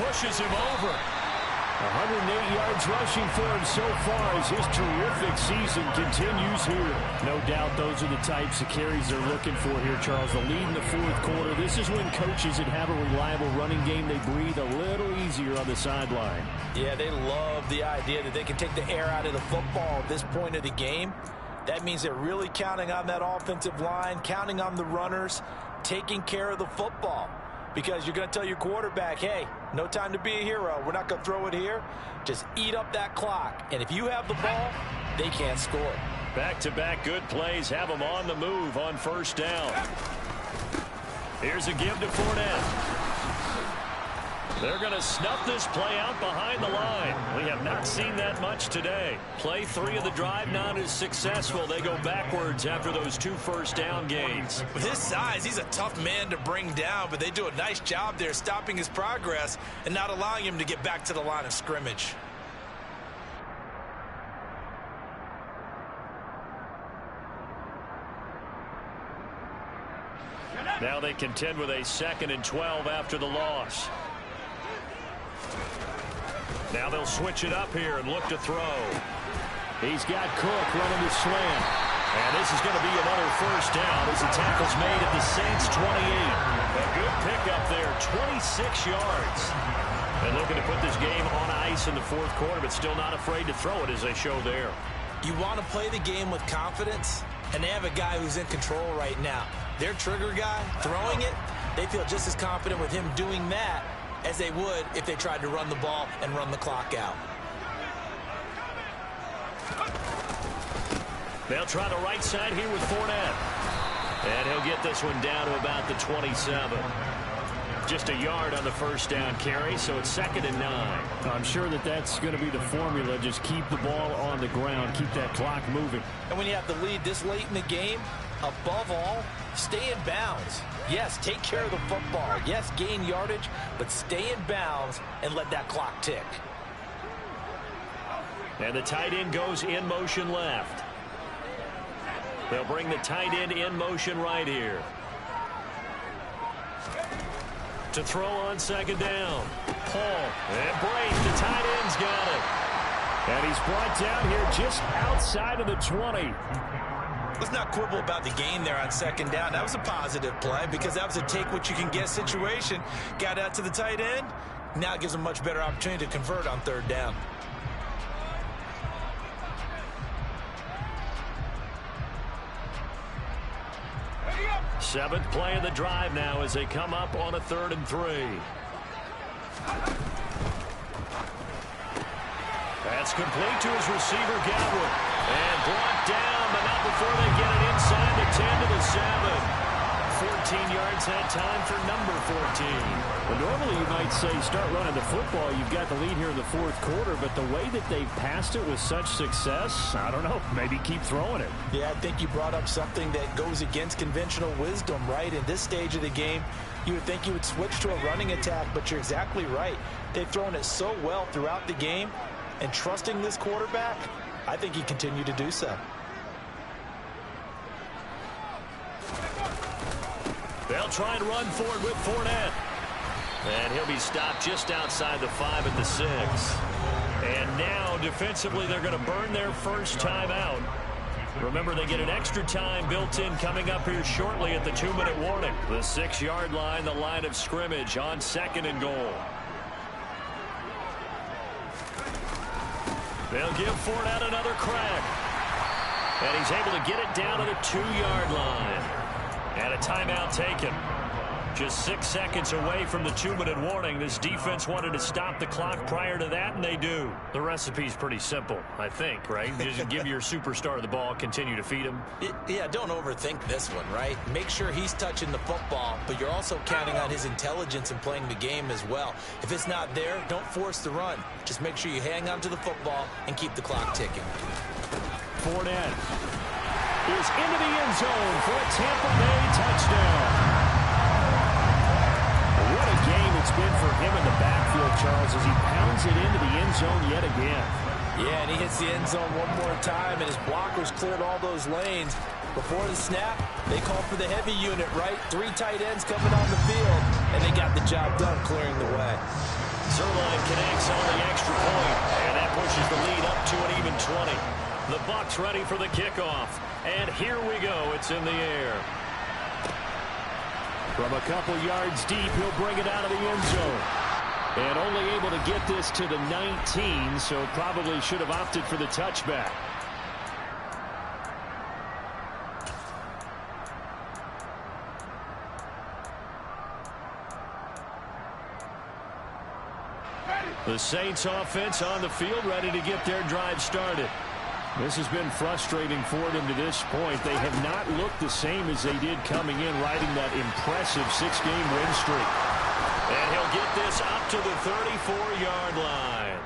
pushes him over. 108 yards rushing for him so far as his terrific season continues here. No doubt those are the types of carries they're looking for here, Charles. The lead in the fourth quarter. This is when coaches that have a reliable running game, they breathe a little easier on the sideline. Yeah, they love the idea that they can take the air out of the football at this point of the game. That means they're really counting on that offensive line, counting on the runners, taking care of the football. Because you're going to tell your quarterback, hey, no time to be a hero. We're not going to throw it here. Just eat up that clock. And if you have the ball, they can't score. Back-to-back good plays have them on the move on first down. Here's a give to Fournette. They're going to snuff this play out behind the line. We have not seen that much today. Play 3 of the drive not as successful. They go backwards after those 2 first-down gains. With his size, he's a tough man to bring down, but they do a nice job there stopping his progress and not allowing him to get back to the line of scrimmage. Now they contend with a 2nd and 12 after the loss. Now they'll switch it up here and look to throw. He's got Cook running the slant. And this is going to be another first down as the tackle's made at the Saints 28. A good pickup there, 26 yards. And looking to put this game on ice in the fourth quarter, but still not afraid to throw it as they show there. You want to play the game with confidence, and they have a guy who's in control right now. Their trigger guy, throwing it, they feel just as confident with him doing that as they would if they tried to run the ball and run the clock out. They'll try the right side here with Fournette. And he'll get this one down to about the 27. Just a yard on the first down carry, so it's 2nd and 9. I'm sure that's going to be the formula. Just keep the ball on the ground, keep that clock moving. And when you have the lead this late in the game, above all, stay in bounds. Yes, take care of the football. Yes, gain yardage, but stay in bounds and let that clock tick. And the tight end goes in motion left. They'll bring the tight end in motion right here. To throw on 2nd down. Paul and Brace, the tight end's got it. And he's brought down here just outside of the 20. Let's not quibble about the gain there on 2nd down. That was a positive play because that was a take-what-you-can-get situation. Got out to the tight end. Now it gives them a much better opportunity to convert on 3rd down. Seventh play of the drive now as they come up on a 3rd and 3. That's complete to his receiver, Godwin. And brought down, but not before they get it inside the 10 to the 7. 14 yards that time for number 14. Well, normally you might say start running the football. You've got the lead here in the fourth quarter, but the way that they've passed it with such success, I don't know, maybe keep throwing it. Yeah, I think you brought up something that goes against conventional wisdom, right? In this stage of the game, you would think you would switch to a running attack, but you're exactly right. They've thrown it so well throughout the game, and trusting this quarterback, I think he continue to do so. They'll try and run forward with Fournette. And he'll be stopped just outside the 5 at the 6. And now, defensively, they're going to burn their first time out. Remember, they get an extra time built in coming up here shortly at the 2-minute warning. The 6-yard line, the line of scrimmage on 2nd and goal. They'll give Fournette another crack. And he's able to get it down to the 2-yard line. And a timeout taken. Just 6 seconds away from the 2-minute warning. This defense wanted to stop the clock prior to that, and they do. The recipe's pretty simple, I think, right? Just give your superstar the ball, continue to feed him. Yeah, don't overthink this one, right? Make sure he's touching the football, but you're also counting on his intelligence in playing the game as well. If it's not there, don't force the run. Just make sure you hang on to the football and keep the clock ticking. Fournette is into the end zone for a Tampa Bay touchdown. What a game it's been for him in the backfield, Charles, as he pounds it into the end zone yet again. Yeah, and he hits the end zone one more time, and his blockers cleared all those lanes. Before the snap, they called for the heavy unit, right? 3 tight ends coming on the field, and they got the job done clearing the way. connects on the extra point, and that pushes the lead up to an even 20. The Bucs ready for the kickoff, and here we go. It's in the air. From a couple yards deep, he'll bring it out of the end zone. And only able to get this to the 19, so probably should have opted for the touchback. The Saints offense on the field, ready to get their drive started. This has been frustrating for them to this point. They have not looked the same as they did coming in, riding that impressive 6-game win streak. And he'll get this up to the 34-yard line.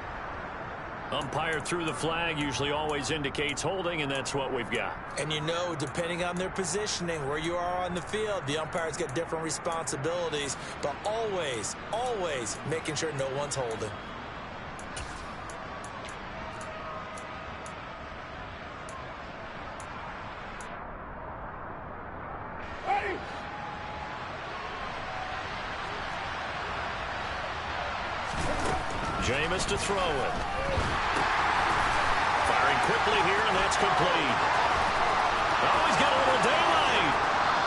Umpire threw the flag, usually always indicates holding, and that's what we've got. And you know, depending on their positioning, where you are on the field, the umpires get different responsibilities, but always, always making sure no one's holding. Jameis to throw it. Firing quickly here, and that's complete. Oh, he's got a little daylight.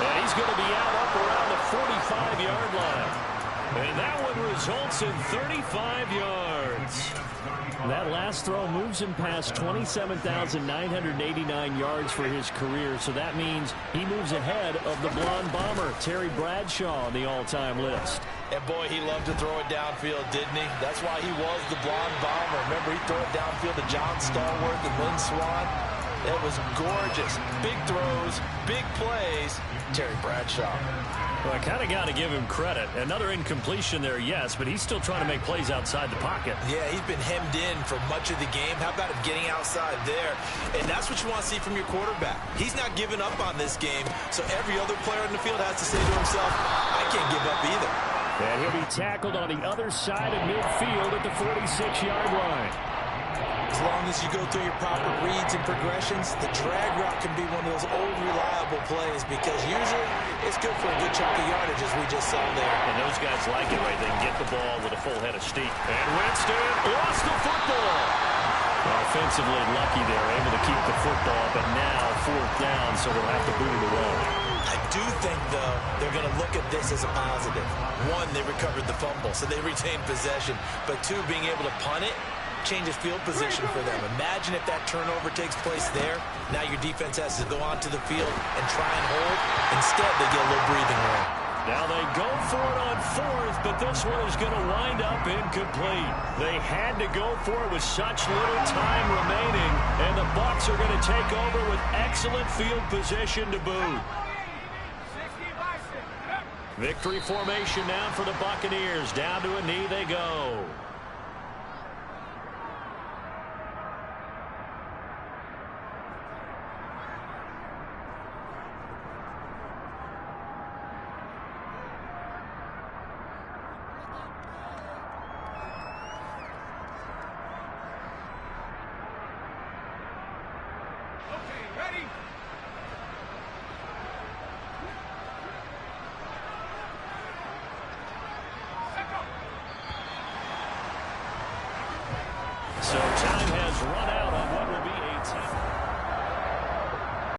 And he's going to be out up around the 45-yard line. And that one results in 35 yards. That last throw moves him past 27,989 yards for his career, so that means he moves ahead of the blonde bomber, Terry Bradshaw, on the all-time list. And boy, he loved to throw it downfield, didn't he? That's why he was the blonde bomber. Remember, he threw it downfield to John Stallworth and Lynn Swann. It was gorgeous. Big throws, big plays. Terry Bradshaw. Well, I kind of got to give him credit. Another incompletion there, yes, but he's still trying to make plays outside the pocket. Yeah, he's been hemmed in for much of the game. How about him getting outside there? And that's what you want to see from your quarterback. He's not giving up on this game, so every other player in the field has to say to himself, I can't give up either. And he'll be tackled on the other side of midfield at the 46-yard line. As long as you go through your proper reads and progressions, the drag route can be one of those old reliable plays because usually it's good for a good chunk of yardage, as we just saw there. And those guys like it, right? They can get the ball with a full head of steam. And Winston lost the football. Offensively lucky there, able to keep the football, but now fourth down, so they'll have to boot it away. I do think, though, they're going to look at this as a positive. One, they recovered the fumble, so they retained possession. But two, being able to punt it changes field position for them. Imagine if that turnover takes place there. Now your defense has to go onto the field and try and hold. Instead, they get a little breathing room. Now they go for it on fourth, but this one is going to wind up incomplete. They had to go for it with such little time remaining, and the Bucs are going to take over with excellent field position to boot. Victory formation now for the Buccaneers. Down to a knee they go.